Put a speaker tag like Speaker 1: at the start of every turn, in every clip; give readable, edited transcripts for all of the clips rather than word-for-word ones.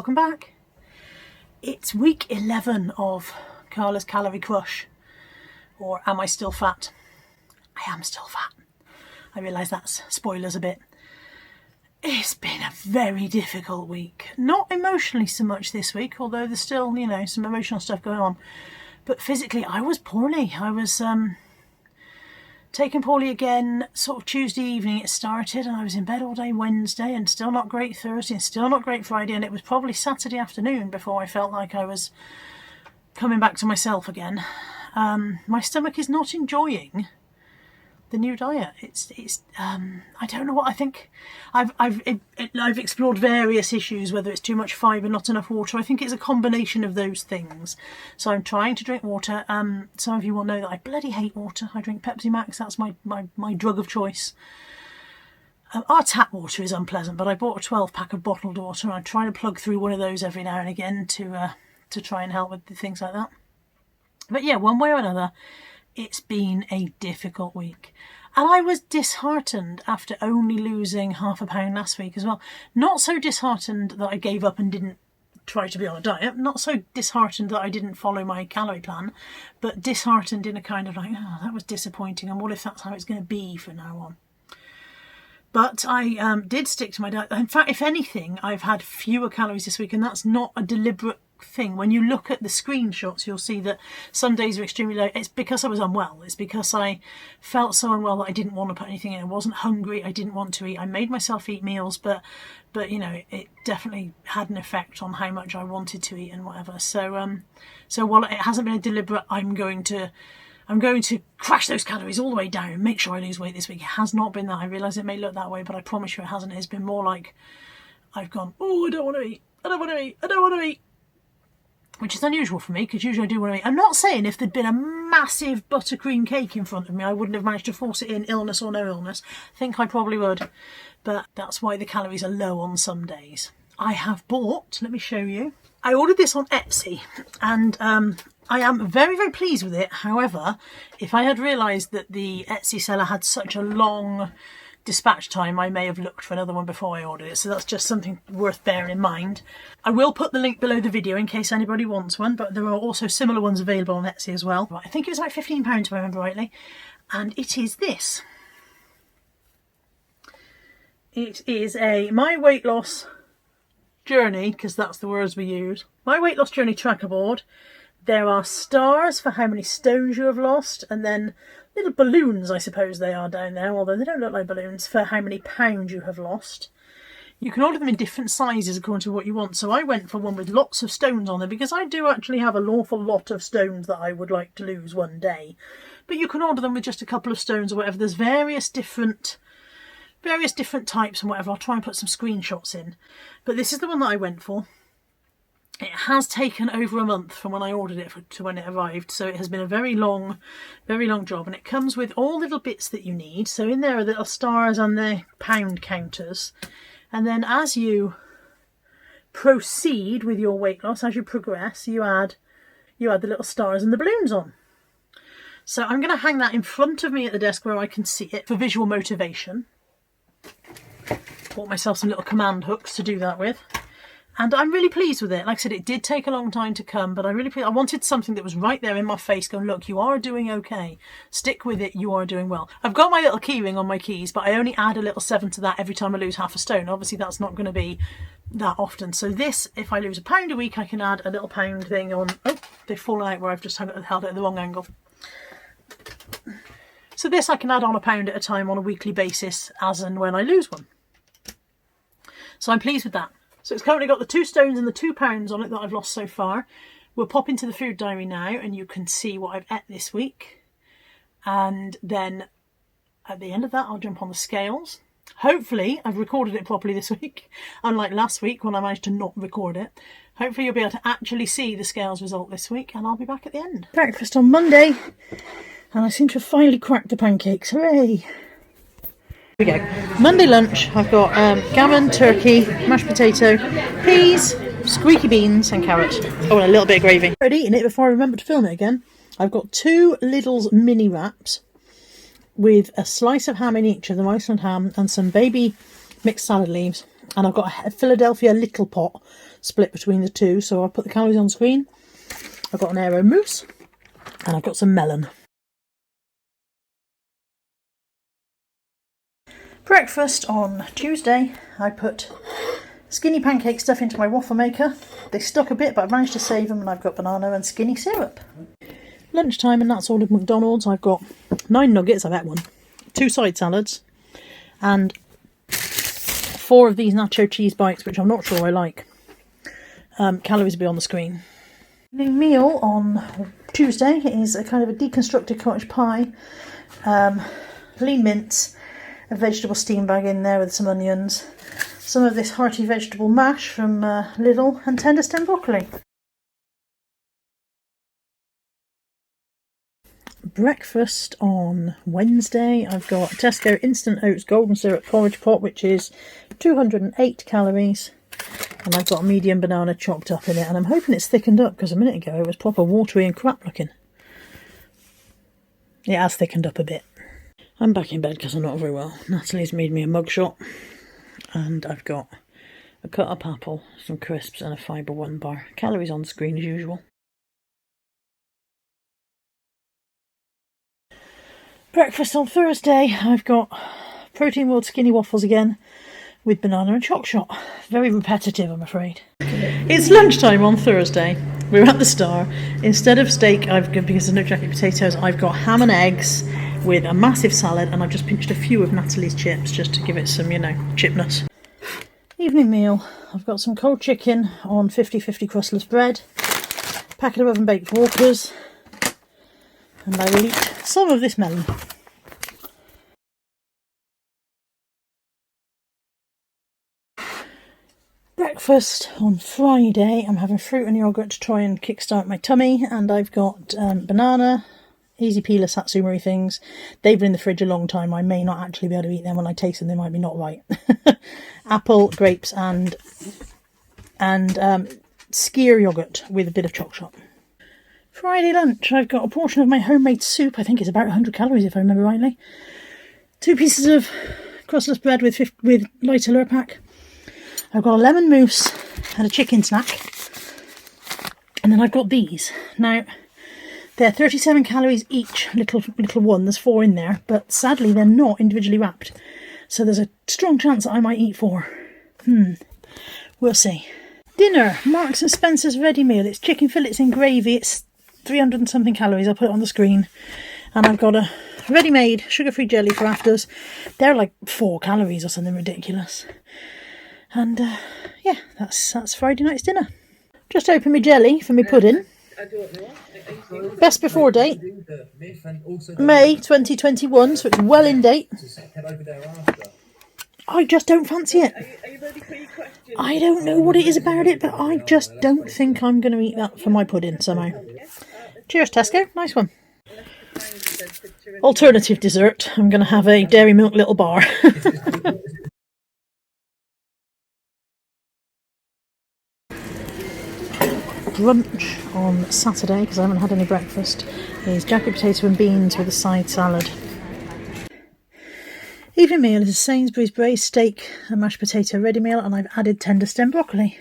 Speaker 1: welcome back. It's week 11 of Carla'S Calorie Crush, or am I still fat? I am still fat. I realise that's spoilers a bit. It's been a very difficult week. Not emotionally so much this week, although there's still, some emotional stuff going on. But physically, I was poorly. I was taken poorly again, sort of Tuesday evening it started, and I was in bed all day Wednesday, and still not great Thursday, and still not great Friday, and it was probably Saturday afternoon before I felt like I was coming back to myself again. My stomach is not enjoying the new diet. I don't know what I think. I've explored various issues, whether it's too much fibre, not enough water. I think it's a combination of those things. So I'm trying to drink water. Some of you will know that I bloody hate water. I drink Pepsi Max. That's my drug of choice. Our tap water is unpleasant, but I bought a 12-pack of bottled water, and I try to plug through one of those every now and again to try and help with things like that. But yeah, one way or another, it's been a difficult week. And I was disheartened after only losing £0.5 pound last week as well. Not so disheartened that I gave up and didn't try to be on a diet. Not so disheartened that I didn't follow my calorie plan. But disheartened in a kind of like, oh, that was disappointing. And what if that's how it's going to be from now on? But I did stick to my diet. In fact, if anything, I've had fewer calories this week. And that's not a deliberate thing. When you look at the screenshots, you'll see that some days are extremely low. It's because I was unwell. It's because I felt so unwell that I didn't want to put anything in. I wasn't hungry. I didn't want to eat. I made myself eat meals, but it definitely had an effect on how much I wanted to eat and whatever. So while it hasn't been a deliberate, I'm going to crash those calories all the way down and make sure I lose weight this week. It has not been that. I realise it may look that way, but I promise you it hasn't. It's been more like I've gone, oh, I don't want to eat. I don't want to eat. I don't want to eat. Which is unusual for me, because usually I do want to eat. I'm not saying if there'd been a massive buttercream cake in front of me, I wouldn't have managed to force it in, illness or no illness. I think I probably would. But that's why the calories are low on some days. I have bought, let me show you. I ordered this on Etsy, and I am very, very pleased with it. However, if I had realised that the Etsy seller had such a long dispatch time, I may have looked for another one before I ordered it, so that's just something worth bearing in mind. I will put the link below the video in case anybody wants one, but there are also similar ones available on Etsy as well. I think it was about £15 if I remember rightly, and it is this. It is a My Weight Loss Journey, because that's the words we use. My Weight Loss Journey tracker board. There are stars for how many stones you have lost, and then little balloons, I suppose they are down there, although they don't look like balloons, for how many pounds you have lost. You can order them in different sizes according to what you want. So I went for one with lots of stones on them, because I do actually have an awful lot of stones that I would like to lose one day. But you can order them with just a couple of stones or whatever. There's various different types and whatever. I'll try and put some screenshots in. But this is the one that I went for. It has taken over a month from when I ordered it to when it arrived, so it has been a very long job, and it comes with all little bits that you need. So in there are little stars and the pound counters, and then as you proceed with your weight loss, as you progress, you add the little stars and the balloons on. So I'm going to hang that in front of me at the desk where I can see it for visual motivation. Bought myself some little command hooks to do that with. And I'm really pleased with it. Like I said, it did take a long time to come, but I wanted something that was right there in my face going, look, you are doing okay. Stick with it, you are doing well. I've got my little key ring on my keys, but I only add a little 7 to that every time I lose half a stone. Obviously, that's not going to be that often. So this, if I lose a pound a week, I can add a little pound thing on. Oh, they've fallen out where I've just held it at the wrong angle. So this I can add on a pound at a time on a weekly basis, as and when I lose one. So I'm pleased with that. So it's currently got the 2 stones and the £2 on it that I've lost so far. We'll pop into the food diary now and you can see what I've ate this week. And then at the end of that, I'll jump on the scales. Hopefully, I've recorded it properly this week, unlike last week when I managed to not record it. Hopefully you'll be able to actually see the scales result this week, and I'll be back at the end. Breakfast on Monday, and I seem to have finally cracked the pancakes. Hooray! We go. Monday lunch, I've got gammon, turkey, mashed potato, peas, squeaky beans and carrots. Oh, and a little bit of gravy. I'd eaten it before I remembered to film it again. I've got 2 Lidl's mini wraps with a slice of ham in each of them, Iceland ham, and some baby mixed salad leaves. And I've got a Philadelphia little pot split between the two. So I'll put the calories on screen. I've got an Aero mousse and I've got some melon. Breakfast on Tuesday, I put skinny pancake stuff into my waffle maker. They stuck a bit, but I've managed to save them, and I've got banana and skinny syrup. Lunchtime, and that's all of McDonald's. I've got 9 nuggets, I've had one, 2 side salads, and 4 of these nacho cheese bites, which I'm not sure I like. Calories will be on the screen. The meal on Tuesday is a kind of a deconstructed cottage pie, lean mince, a vegetable steam bag in there with some onions, some of this hearty vegetable mash from Lidl, and tender stem broccoli. Breakfast on Wednesday, I've got Tesco Instant Oats Golden Syrup Porridge Pot, which is 208 calories, and I've got a medium banana chopped up in it, and I'm hoping it's thickened up because a minute ago it was proper watery and crap looking. It has thickened up a bit. I'm back in bed because I'm not very well. Natalie's made me a mugshot, and I've got a cut up apple, some crisps, and a Fibre One bar. Calories on screen as usual. Breakfast on Thursday, I've got Protein World skinny waffles again with banana and choc shot. Very repetitive, I'm afraid. It's lunchtime on Thursday. We're at the Star. Instead of steak, because there's no jacket potatoes, I've got ham and eggs with a massive salad, and I've just pinched a few of Natalie's chips just to give it some, chipness. Evening meal, I've got some cold chicken on 50/50 crustless bread, packet of oven baked Walkers, and I will eat some of this melon. Breakfast on Friday, I'm having fruit and yoghurt to try and kickstart my tummy, and I've got banana, easy peeler satsumari things. They've been in the fridge a long time. I may not actually be able to eat them. When I taste them, they might be not right. Apple, grapes, and skyr yoghurt with a bit of choc shot. Friday lunch, I've got a portion of my homemade soup. I think it's about 100 calories if I remember rightly. 2 pieces of crustless bread with light Lurpak. I've got a lemon mousse and a chicken snack. And then I've got these. Now, they're 37 calories each, little one. There's 4 in there, but sadly they're not individually wrapped. So there's a strong chance that I might eat 4. We'll see. Dinner, Marks and Spencer's ready meal. It's chicken fillets in gravy. It's 300 and something calories. I'll put it on the screen. And I've got a ready-made sugar-free jelly for afters. They're like 4 calories or something ridiculous. And yeah, that's Friday night's dinner. Just opened my jelly for my pudding. Best before date, May 2021, so it's well in date. I just don't fancy it. I don't know what it is about it, but I just don't think I'm going to eat that for my pudding somehow. Cheers, Tesco. Nice one. Alternative dessert, I'm going to have a Dairy Milk little bar. Brunch on Saturday, because I haven't had any breakfast, is jacket potato and beans with a side salad. Evening meal is a Sainsbury's braised steak and mashed potato ready meal, and I've added tender stem broccoli.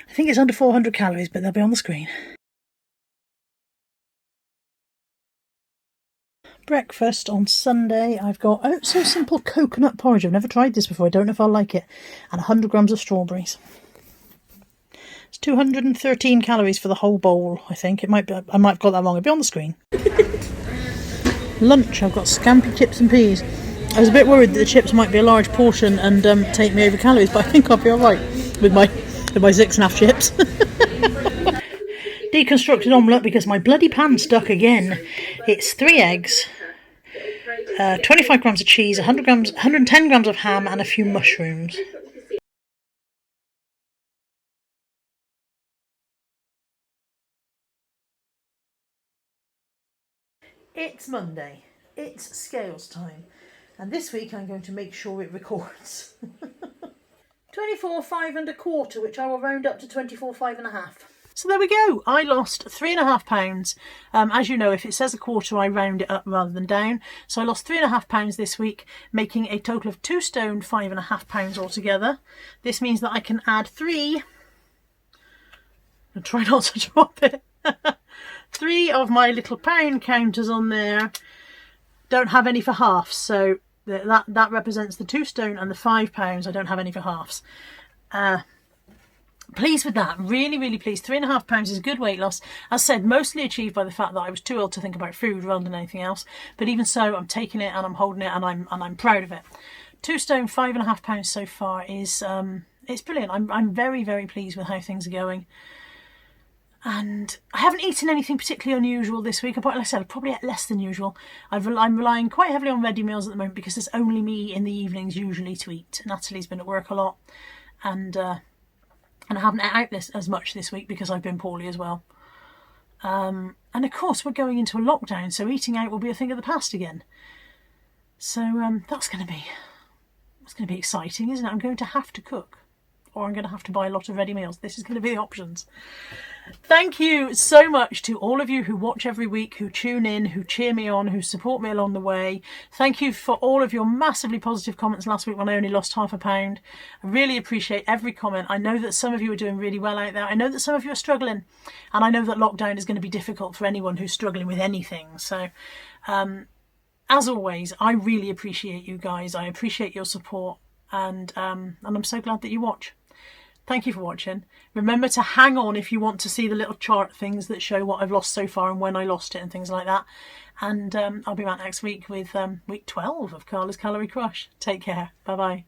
Speaker 1: I think it's under 400 calories, but they'll be on the screen. Breakfast on Sunday, I've got So Simple coconut porridge. I've never tried this before, I don't know if I'll like it, and 100 grams of strawberries. It's 213 calories for the whole bowl, I think. I might have got that wrong. It'll be on the screen. Lunch, I've got scampi chips and peas. I was a bit worried that the chips might be a large portion and take me over calories, but I think I'll be alright with my 6.5 chips. Deconstructed omelette because my bloody pan stuck again. It's 3 eggs, 25 grams of cheese, 110 grams of ham, and a few mushrooms. It's Monday. It's scales time. And this week I'm going to make sure it records. 24.5 1/4, which I will round up to 24.5 1/2. So there we go. I lost 3.5 pounds. As you know, if it says a quarter, I round it up rather than down. So I lost 3.5 pounds this week, making a total of 2 stone 5.5 pounds altogether. This means that I can add 3 and try not to drop it. 3 of my little pound counters on there don't have any for halves, so that represents the 2 stone and the £5. I don't have any for halves. Pleased with that, really, really pleased. £3.5 is a good weight loss. As said, mostly achieved by the fact that I was too ill to think about food rather than anything else. But even so, I'm taking it and I'm holding it, and I'm proud of it. 2 stone, £5.5 so far is it's brilliant. I'm very, very pleased with how things are going. And I haven't eaten anything particularly unusual this week. Like I said, I probably ate less than usual. I'm relying quite heavily on ready meals at the moment because there's only me in the evenings usually to eat. Natalie's been at work a lot, and I haven't ate out as much this week because I've been poorly as well. And of course, we're going into a lockdown, so eating out will be a thing of the past again. So that's going to be exciting, isn't it? I'm going to have to cook, or I'm going to have to buy a lot of ready meals. This is going to be the options. Thank you so much to all of you who watch every week, who tune in, who cheer me on, who support me along the way. Thank you for all of your massively positive comments last week when I only lost £0.5. I really appreciate every comment. I know that some of you are doing really well out there. I know that some of you are struggling, and I know that lockdown is going to be difficult for anyone who's struggling with anything. So as always, I really appreciate you guys. I appreciate your support, and I'm so glad that you watch. Thank you for watching. Remember to hang on if you want to see the little chart things that show what I've lost so far and when I lost it and things like that. And I'll be back next week with week 12 of Carla'S Calorie Crush. Take care. Bye bye.